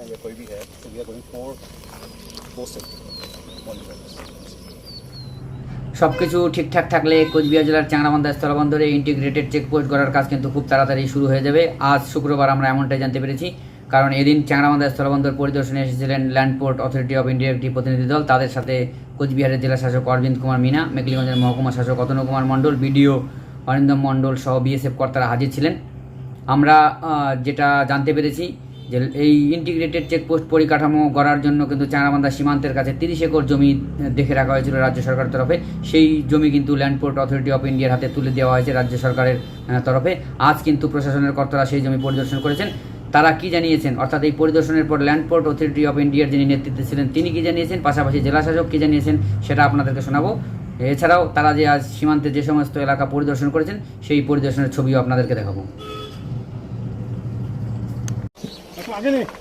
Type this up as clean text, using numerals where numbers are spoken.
या कोई भी है, so we are going for posted monitors. সব কিছু ঠিকঠাক থাকলে কোচবিহার জেলার চ্যাংড়াবান্ধা স্থলবন্দরে ইন্টিগ্রেটেড চেকপোস্ট গড়ার কাজ কিন্তু খুব তাড়াতাড়ি শুরু হয়ে যাবে। আজ শুক্রবার আমরা এমনটাই জানতে পেরেছি, কারণ এদিন চ্যাংড়াবান্ধা স্থলবন্দর পরিদর্শনে এসেছিলেন ল্যান্ড পোর্ট অথরিটি অফ ইন্ডিয়ার একটি প্রতিনিধি দল। তাদের সাথে কোচবিহারের জেলা শাসক অরবিন্দ কুমার মিনা, মেঘলিগঞ্জের মহকুমা শাসক অতনু কুমার মণ্ডল, বিডিও অরিন্দম মণ্ডল সহ বিএসএফ কর্তারা হাজির ছিলেন। আমরা যেটা জানতে পেরেছি যে এই ইন্টিগ্রেটেড চেকপোস্ট পরিকাঠামো গড়ার জন্য কিন্তু চ্যাংড়াবান্ধা সীমান্তের কাছে 30 একর জমি দেখে রাখা হয়েছিল রাজ্য সরকারের তরফে। সেই জমি কিন্তু ল্যান্ড পোর্ট অথরিটি অফ ইন্ডিয়ার হাতে তুলে দেওয়া হয়েছে রাজ্য সরকারের তরফে। আজ কিন্তু প্রশাসনের কর্তারা সেই জমি পরিদর্শন করেছেন। তারা কি জানিয়েছেন, অর্থাৎ এই পরিদর্শনের পর ল্যান্ড পোর্ট অথরিটি অফ ইন্ডিয়ার যিনি নেতৃত্বে ছিলেন তিনি কি জানিয়েছেন, পাশাপাশি জেলা শাসক কী জানিয়েছেন, সেটা আপনাদেরকে শোনাবো। এছাড়াও তারা যে আজ সীমান্তে যে সমস্ত এলাকা পরিদর্শন করেছেন সেই পরিদর্শনের ছবিও আপনাদেরকে দেখাবো। आगे नहीं